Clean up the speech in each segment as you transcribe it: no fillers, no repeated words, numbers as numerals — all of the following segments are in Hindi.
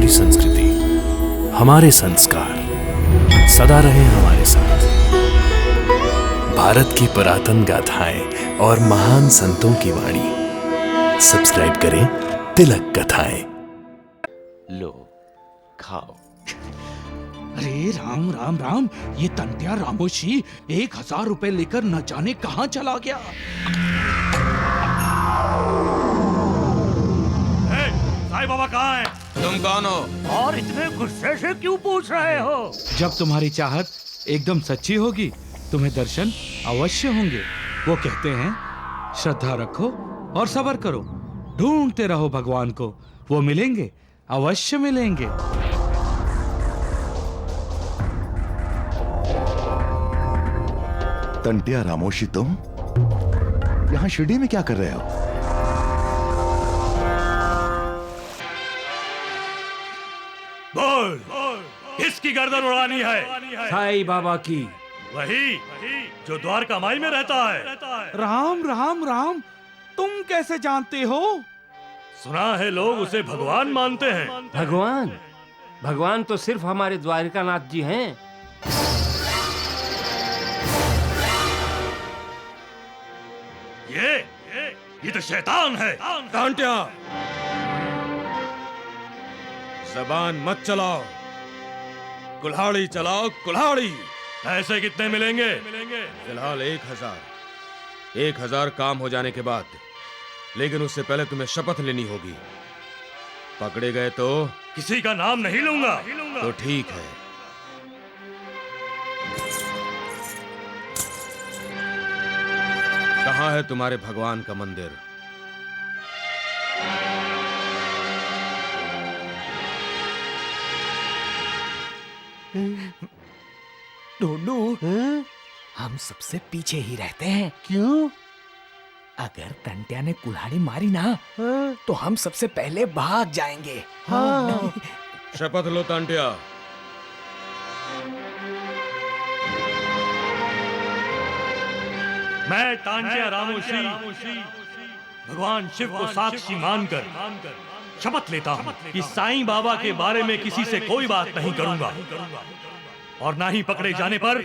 हमारी संस्कृति, हमारे संस्कार सदा रहे हमारे साथ। भारत की पुरातन गाथाएं और महान संतों की वाणी। सब्सक्राइब करें तिलक कथाएं। लो खाओ। अरे राम राम राम, ये तंत्या रामोशी 1000 रुपए लेकर न जाने कहां चला गया। साईं बाबा कहाँ हैं? तुम कौन हो और इतने गुस्से से क्यों पूछ रहे हो? जब तुम्हारी चाहत एकदम सच्ची होगी तुम्हें दर्शन अवश्य होंगे। वो कहते हैं श्रद्धा रखो और सब्र करो, ढूंढते रहो भगवान को, वो मिलेंगे, अवश्य मिलेंगे। तंटिया रामोशी, तुम यहां शिरडी में क्या कर रहे हो? बोल, किसकी गर्दन उड़ानी है? साईं बाबा की। वही जो द्वारका माई में रहता है। राम राम राम, तुम कैसे जानते हो? सुना है लोग उसे भगवान मानते हैं। भगवान? भगवान तो सिर्फ हमारे द्वारिकानाथ जी हैं। ये तो शैतान है। तांटिया, जबान मत चलाओ, कुल्हाड़ी चलाओ, कुल्हाड़ी। पैसे कितने मिलेंगे? फिलहाल 1000 काम हो जाने के बाद, लेकिन उससे पहले तुम्हें शपथ लेनी होगी। पकड़े गए तो किसी का नाम नहीं लूंगा। तो ठीक है। कहाँ है तुम्हारे भगवान का मंदिर? ढूंढू? हम सबसे पीछे ही रहते हैं। क्यों? अगर तंटिया ने कुल्हाड़ी मारी ना तो हम सबसे पहले भाग जाएंगे। हाँ। शपथ लो तांटिया। मैं तांटिया रामोशी भगवान शिव को साक्षी मानकर शपथ लेता हूँ कि साईं बाबा के बारे में किसी से कोई बात नहीं करूंगा और ना ही पकड़े जाने पर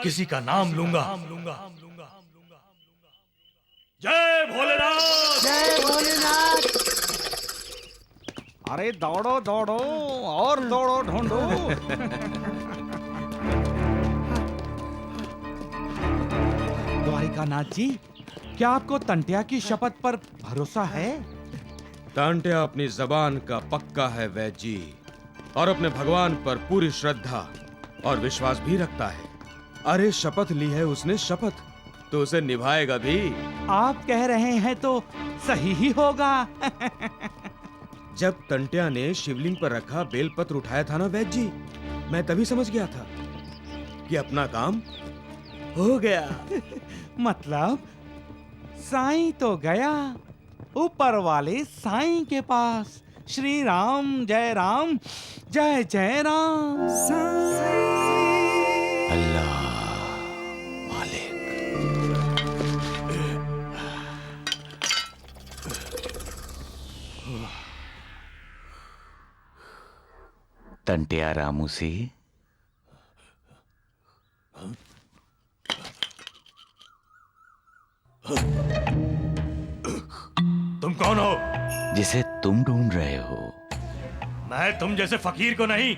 किसी का नाम लूंगा। जय भोलेनाथ! जय भोलेनाथ! अरे दौड़ो दौड़ो और दौड़ो, ढूंढो। द्वारिकानाथ जी, क्या आपको तंटिया की शपथ पर भरोसा है? तांटिया अपनी जबान का पक्का है वैद्य जी, और अपने भगवान पर पूरी श्रद्धा और विश्वास भी रखता है। अरे शपथ ली है उसने, शपथ तो उसे निभाएगा भी। आप कह रहे हैं तो सही ही होगा। जब तंटिया ने शिवलिंग पर रखा बेलपत्र उठाया था ना वैद्य जी, मैं तभी समझ गया था कि अपना काम हो गया। मतलब साईं तो गया, ऊपर वाले साईं के पास। श्री राम जय राम, जय जय राम। अल्लाह मालिक। तंटिया रामोशी, तुम कौन हो? जिसे तुम ढूंढ रहे हो। मैं तुम जैसे फकीर को नहीं,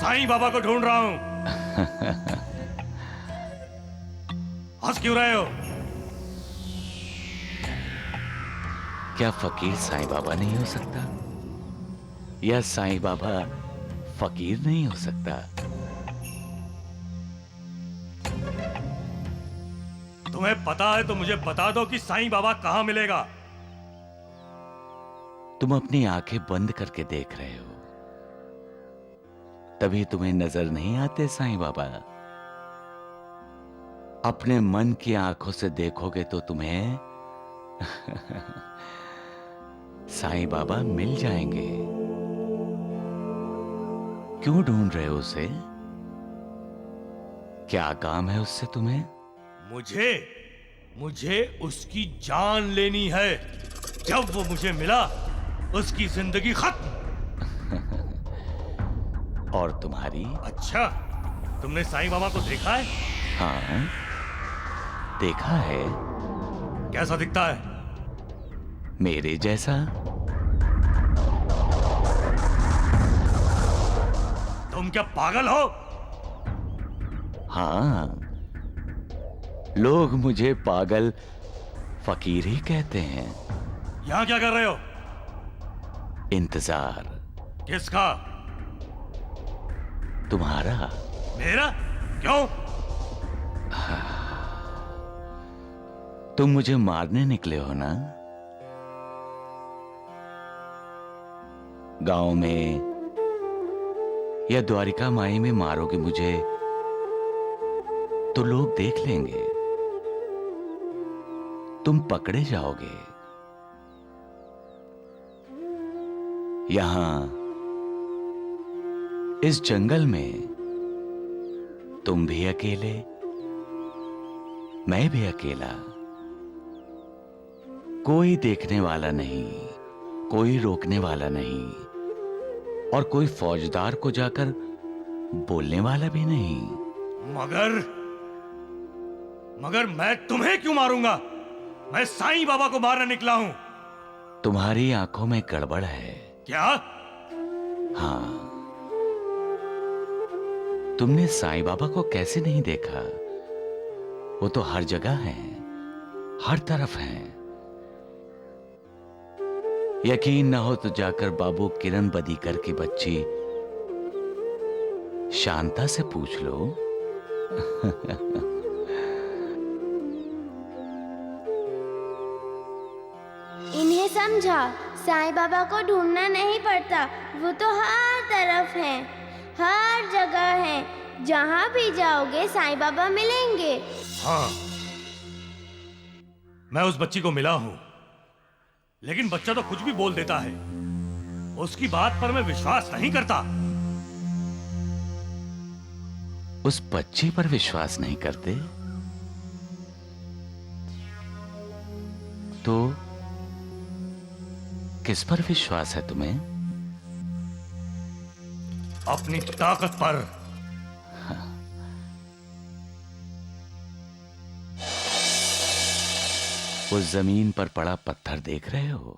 साईं बाबा को ढूंढ रहा हूं। हंस क्यों रहे हो? क्या फकीर साईं बाबा नहीं हो सकता, या साईं बाबा फकीर नहीं हो सकता? तुम्हें पता है तो मुझे बता दो कि साईं बाबा कहां मिलेगा। तुम अपनी आंखें बंद करके देख रहे हो, तभी तुम्हें नजर नहीं आते साईं बाबा। अपने मन की आंखों से देखोगे तो तुम्हें साईं बाबा मिल जाएंगे। क्यों ढूंढ रहे हो उसे? क्या काम है उससे तुम्हें? मुझे उसकी जान लेनी है। जब वो मुझे मिला उसकी जिंदगी खत्म। और तुम्हारी? अच्छा, तुमने साईं बाबा को देखा है? हाँ, देखा है। कैसा दिखता है? मेरे जैसा। तुम क्या पागल हो? हाँ, लोग मुझे पागल फकीर ही कहते हैं। यहां क्या कर रहे हो? इंतजार। किसका? तुम्हारा। मेरा? क्यों? तुम मुझे मारने निकले हो ना? गांव में या द्वारिका माई में मारोगे मुझे तो लोग देख लेंगे, तुम पकड़े जाओगे। यहां इस जंगल में तुम भी अकेले, मैं भी अकेला, कोई देखने वाला नहीं, कोई रोकने वाला नहीं, और कोई फौजदार को जाकर बोलने वाला भी नहीं। मगर मैं तुम्हें क्यों मारूंगा? मैं साईं बाबा को मारने निकला हूं। तुम्हारी आंखों में गड़बड़ है। क्या? हाँ, तुमने साईं बाबा को कैसे नहीं देखा? वो तो हर जगह हैं, हर तरफ हैं। यकीन ना हो तो जाकर बाबू किरण बदीकर की बच्ची शांता से पूछ लो। इन्हें समझा, साईं बाबा को ढूंढना नहीं पड़ता, वो तो हर तरफ हैं, हर जगह हैं। जहां भी जाओगे साईं बाबा मिलेंगे। हाँ, मैं उस बच्ची को मिला हूं, लेकिन बच्चा तो कुछ भी बोल देता है। उसकी बात पर मैं विश्वास नहीं करता। उस बच्ची पर विश्वास नहीं करते तो किस पर विश्वास है तुम्हें? अपनी ताकत पर। उस जमीन पर पड़ा पत्थर देख रहे हो?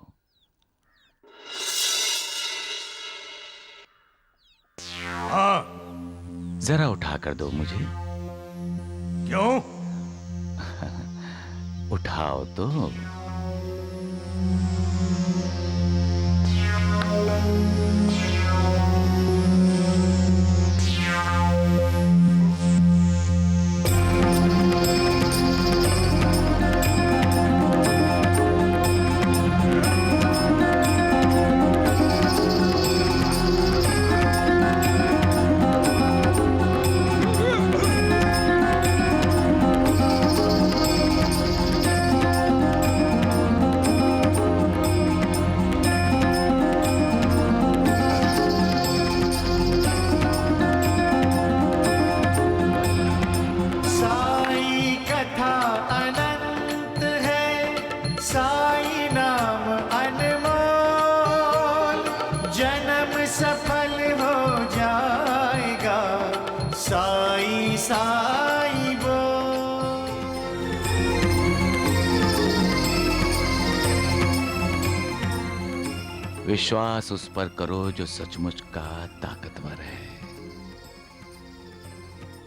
हाँ। जरा उठा कर दो मुझे। क्यों? उठाओ तो। विश्वास उस पर करो जो सचमुच का ताकतवर है।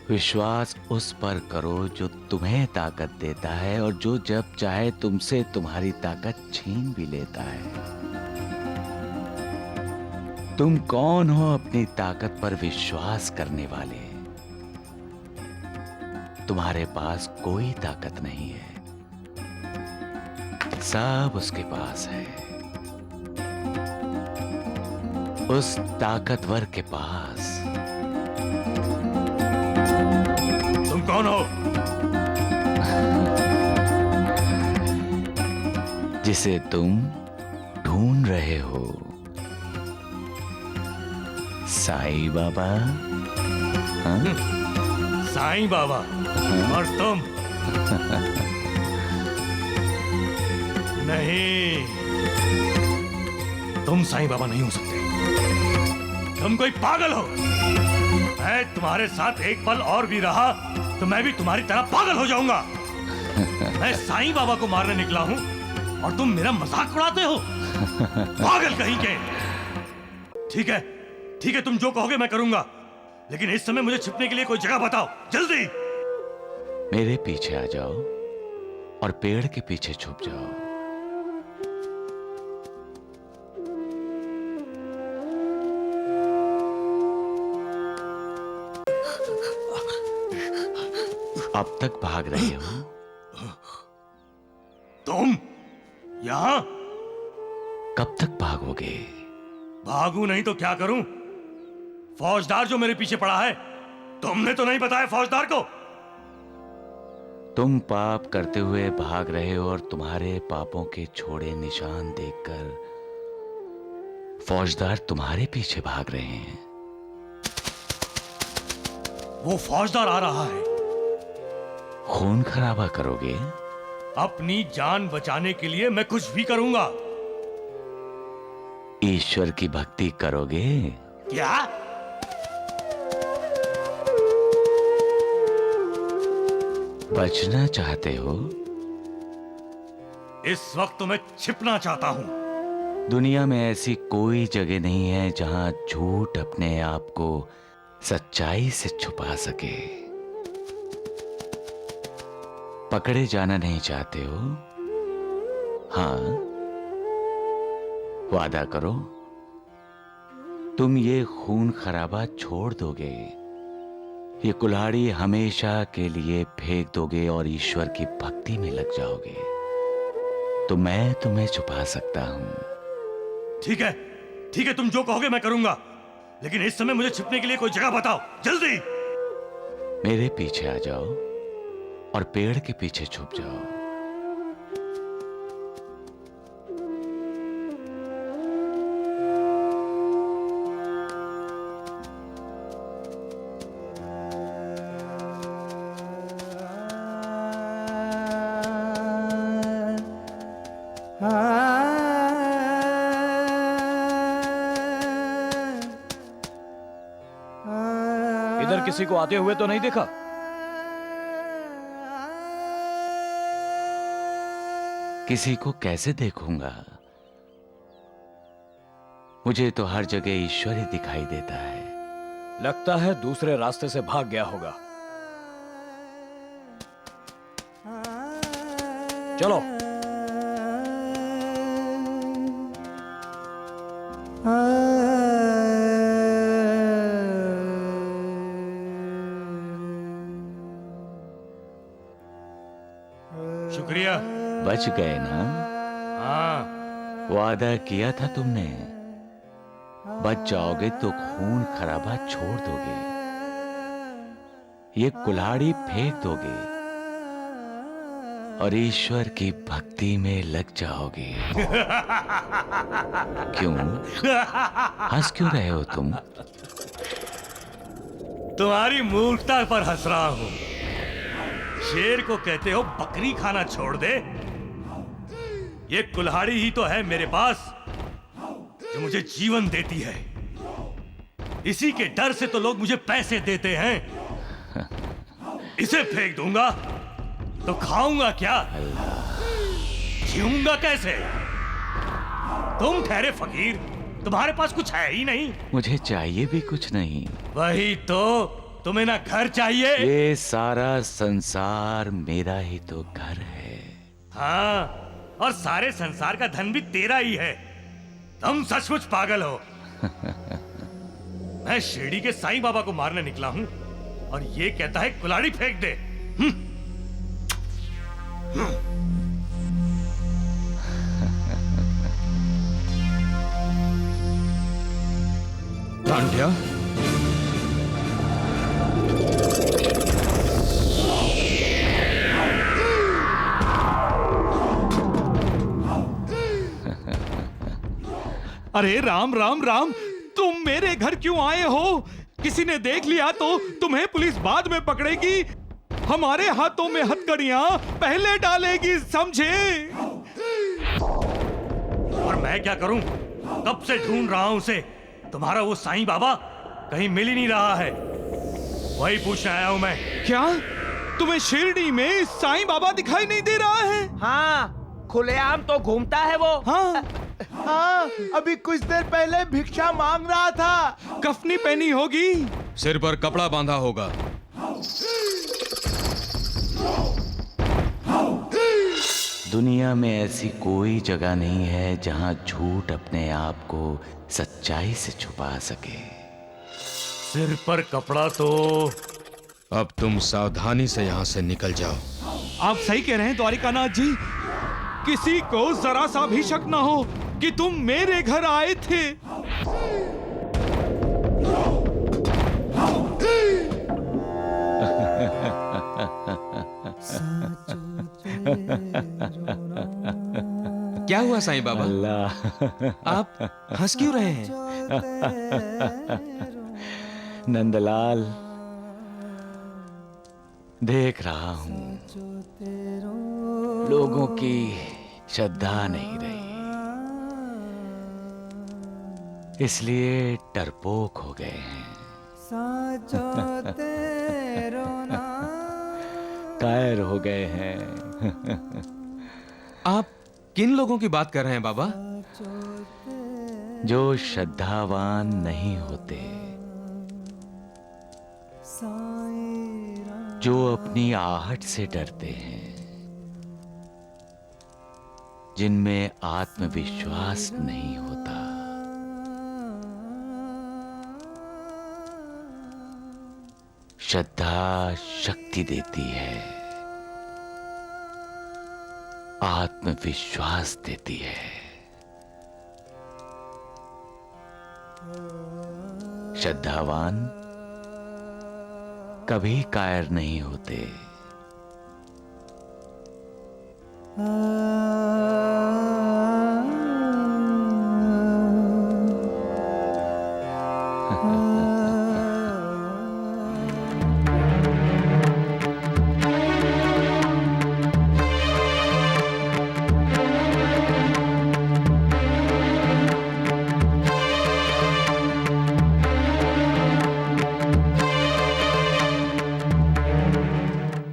विश्वास उस पर करो जो तुम्हें ताकत देता है और जो जब चाहे तुमसे तुम्हारी ताकत छीन भी लेता है। तुम कौन हो अपनी ताकत पर विश्वास करने वाले? तुम्हारे पास कोई ताकत नहीं है, सब उसके पास है, उस ताकतवर के पास। तुम कौन हो? जिसे तुम ढूंढ रहे हो। साईं बाबा। हाँ? साईं बाबा। और तुम? नहीं, तुम साईं बाबा नहीं हो सकते। तुम कोई पागल हो। मैं तुम्हारे साथ एक पल और भी रहा तो मैं भी तुम्हारी तरह पागल हो जाऊंगा। मैं साईं बाबा को मारने निकला हूँ और तुम मेरा मजाक उड़ाते हो। पागल कहीं के। ठीक है, तुम जो कहोगे मैं करूंगा, लेकिन इस समय मुझे छिपने के लिए कोई जगह बताओ, जल्दी। मेरे पीछे आ जाओ और पेड़ के पीछे छुप जाओ। अब तक भाग रहे हो तुम यहां? कब तक भागोगे? भागू नहीं तो क्या करूं? फौजदार जो मेरे पीछे पड़ा है, तुमने तो नहीं बताया फौजदार को। तुम पाप करते हुए भाग रहे हो और तुम्हारे पापों के छोड़े निशान देखकर फौजदार तुम्हारे पीछे भाग रहे हैं। वो फौजदार आ रहा है। खून खराबा करोगे? अपनी जान बचाने के लिए मैं कुछ भी करूंगा। ईश्वर की भक्ति करोगे? क्या? बचना चाहते हो? इस वक्त मैं छिपना चाहता हूं। दुनिया में ऐसी कोई जगह नहीं है जहां झूठ अपने आप को सच्चाई से छुपा सके। पकड़े जाना नहीं चाहते हो? हाँ, वादा करो तुम ये खून खराबा छोड़ दोगे, ये कुल्हाड़ी हमेशा के लिए फेंक दोगे और ईश्वर की भक्ति में लग जाओगे, तो मैं तुम्हें छुपा सकता हूं। ठीक है, तुम जो कहोगे मैं करूंगा, लेकिन इस समय मुझे छिपने के लिए कोई जगह बताओ, जल्दी। मेरे पीछे आ जाओ और पेड़ के पीछे छुप जाओ। इधर किसी को आते हुए तो नहीं देखा? किसी को कैसे देखूंगा? मुझे तो हर जगह ईश्वर ही दिखाई देता है। लगता है दूसरे रास्ते से भाग गया होगा। चलो। शुक्रिया। बच गए ना? हाँ। वादा किया था तुमने, बच जाओगे तो खून खराबा छोड़ दोगे, ये कुल्हाड़ी फेंक दोगे और ईश्वर की भक्ति में लग जाओगे। क्यों हंस क्यों रहे हो तुम? तुम्हारी मूर्खता पर हंस रहा हूं। शेर को कहते हो बकरी खाना छोड़ दे। ये कुल्हाड़ी ही तो है मेरे पास जो मुझे जीवन देती है। इसी के डर से तो लोग मुझे पैसे देते हैं। इसे फेंक दूंगा तो खाऊंगा क्या? जीऊंगा कैसे? तुम ठहरे फकीर, तुम्हारे पास कुछ है ही नहीं। मुझे चाहिए भी कुछ नहीं। वही तो, तुम्हें ना घर चाहिए। ये सारा संसार मेरा ही तो घर है। हाँ, और सारे संसार का धन भी तेरा ही है। तुम सचमुच पागल हो। मैं शिरडी के साईं बाबा को मारने निकला हूं और ये कहता है कुल्हाड़ी फेंक दे। डांडिया, अरे राम राम राम, तुम मेरे घर क्यों आए हो? किसी ने देख लिया तो तुम्हें पुलिस बाद में पकड़ेगी। हमारे हाथों में हथकड़ियां पहले डालेगी, समझे? और मैं क्या करूं? कब से ढूंढ रहा हूं उसे। तुम्हारा वो साईं बाबा कहीं मिल ही नहीं रहा है, वही पूछने आया हूं मैं। क्या तुम्हें शिरडी में साईं बाबा दिखाई नहीं दे रहा है? हाँ, खुलेआम तो घूमता है वो। हाँ, हाँ, अभी कुछ देर पहले भिक्षा मांग रहा था। कफनी पहनी होगी, सिर पर कपड़ा बांधा होगा। दुनिया में ऐसी कोई जगह नहीं है जहां झूठ अपने आप को सच्चाई से छुपा सके। सिर पर कपड़ा तो अब तुम सावधानी से यहाँ से निकल जाओ। आप सही कह रहे हैं द्वारिकानाथ जी। किसी को जरा सा भी शक ना हो कि तुम मेरे घर आए थे। क्या हुआ साईं बाबा? अल्लाह, आप हंस क्यों रहे हैं? नंदलाल, देख रहा हूं लोगों की श्रद्धा नहीं रही, इसलिए डरपोक हो गए हैं। कायर हो गए हैं। आप किन लोगों की बात कर रहे हैं बाबा? जो श्रद्धावान नहीं होते, जो अपनी आहट से डरते हैं, जिनमें आत्मविश्वास नहीं होता। श्रद्धा शक्ति देती है, आत्मविश्वास देती है। श्रद्धावान कभी कायर नहीं होते।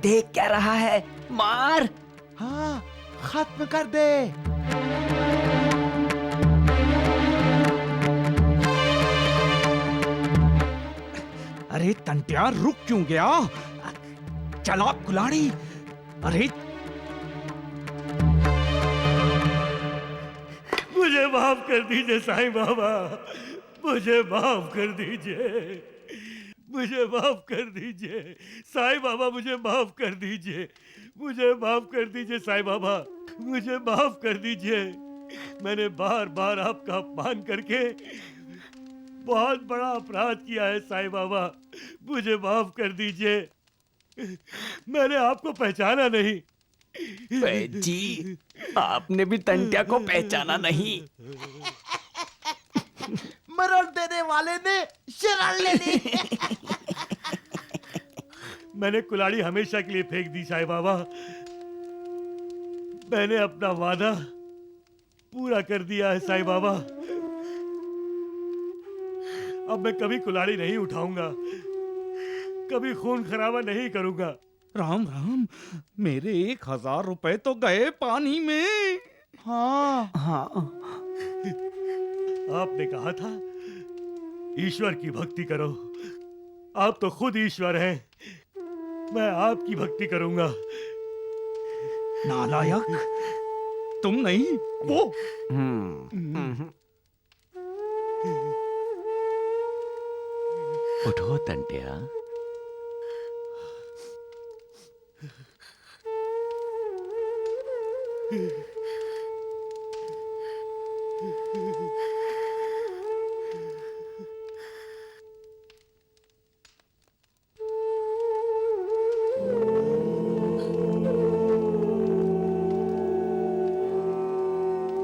देख क्या रहा है, मार। हाँ, खत्म कर दे। अरे तंटिया, रुक क्यों गया? चला कुल्हाड़ी। अरे मुझे माफ कर दीजिए साईं बाबा, मुझे माफ कर दीजिए, मुझे माफ कर दीजिए साईं बाबा, मुझे माफ कर दीजिए, मुझे माफ कर दीजिए साईं बाबा, मुझे माफ कर दीजिए। मैंने बार बार आपका अपमान करके बहुत बड़ा अपराध किया है साईं बाबा, मुझे माफ कर दीजिए। मैंने आपको पहचाना नहीं। जी, आपने भी तंटिया को पहचाना नहीं। मरण देने वाले ने शरण ले ली। मैंने कुल्हाड़ी हमेशा के लिए फेंक दी साईं बाबा। मैंने अपना वादा पूरा कर दिया है साईं बाबा। अब मैं कभी कुल्हाड़ी नहीं उठाऊंगा, कभी खून खराबा नहीं करूंगा। राम राम, मेरे 1000 रुपए तो गए पानी में। हाँ, हाँ, आपने कहा था ईश्वर की भक्ति करो, आप तो खुद ईश्वर हैं। मैं आपकी भक्ति करूंगा। नालायक, तुम नहीं वो। उठो तंटिया।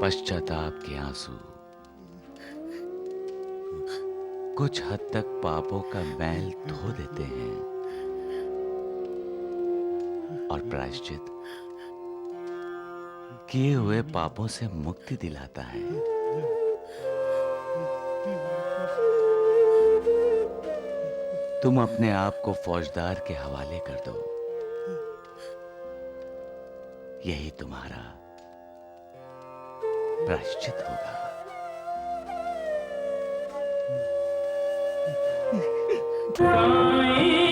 पश्चाताप के आंसू कुछ हद तक पापों का मैल धो देते हैं और प्रायश्चित किए हुए पापों से मुक्ति दिलाता है। तुम अपने आप को फौजदार के हवाले कर दो। यही तुम्हारा प्रायश्चित होगा। साईं